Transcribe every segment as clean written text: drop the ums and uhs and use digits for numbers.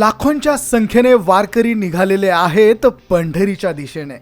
लाखोंच्या संख्येने वारकरी निघालेले आहेत पंढरीच्या दिशेने।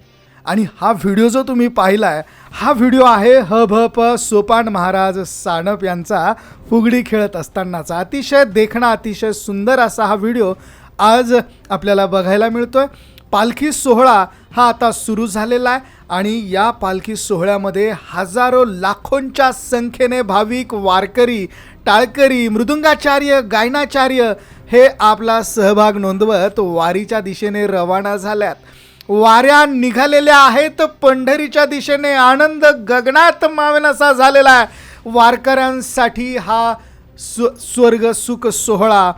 आणि हा व्हिडिओ जो तुम्ही पाहिलाय हा व्हिडिओ आहे हभप सोपान महाराज सानप यांचा फुगडी खेळत असतानाचा। अतिशय देखणा अतिशय सुंदर असा हा व्हिडिओ आज आपल्याला बघायला मिळतोय। पालखी सोहळा हा आता सुरू झालेला आहे आणि या पालखी सोहळ्यामध्ये हजारो लाखोंच्या संख्येने भाविक वारकरी टाळकरी मृदुंगाचार्य गायनाचार्य हे आपला सहभाग नोंदवत वारीच्या दिशेने रवाना झाल्यात। वाऱ्या निघालेल्या आहेत पंढरीच्या दिशेने। आनंद गगनात मावेनासा झालेला आहे। वारकऱ्यांसाठी हा स्वर्ग सुख सोहळा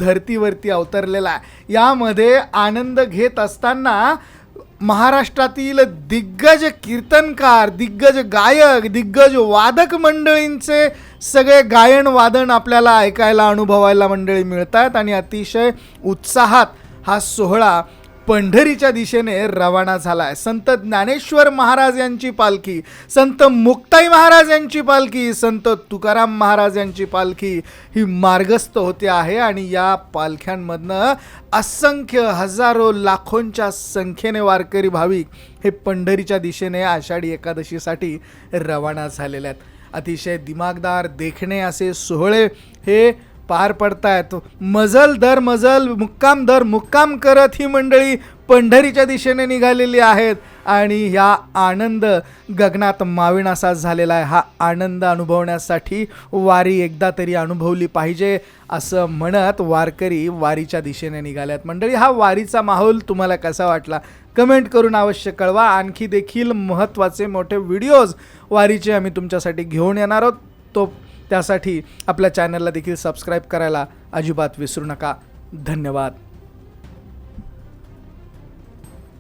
धर्तीवरती अवतरलेला आहे। यामध्ये आनंद घेत असताना महाराष्ट्रातील दिग्गज कीर्तनकार दिग्गज गायक दिग्गज वादक मंडळींचे सगळे गायन वादन आपल्याला ऐकायला अनुभवायला मंडळी मिळतात आणि अतिशय उत्साहात हा सोहळा पंढरीच्या दिशेने रवाना झाला आहे। संत ज्ञानेश्वर महाराज यांची पालखी, संत मुक्ताई महाराज यांची पालखी, संत तुकाराम महाराज यांची पालखी ही मार्गस्थ होते आहे आणि या पालख्यांमधनं असंख्य हजारो लाखोंच्या संख्येने वारकरी भाविक हे पंढरीच्या दिशेने आषाढी एकादशीसाठी रवाना झालेले आहेत। अतिशय दिमागदार देखणे असे सोहळे हे पार पडतायत। मजल दर मजल मुक्काम दर मुक्काम करत ही मंडळी पंढरीच्या दिशेने निघालेली आहेत आणि ह्या आनंद गगनात मावेनासा झालेला आहे। हा आनंद अनुभवण्यासाठी वारी एकदा तरी अनुभवली पाहिजे असं म्हणत वारकरी वारीच्या दिशेने निघाल्यात। मंडळी हा वारीचा माहोल तुम्हाला कसा वाटला कमेंट करून अवश्य कळवा। आणखी देखील महत्त्वाचे मोठे व्हिडिओज वारीचे आम्ही तुमच्यासाठी घेऊन येणार आहोत। त्यासाठी आपल्या चॅनलला देखील सबस्क्राईब करायला अजिबात विसरू नका। धन्यवाद।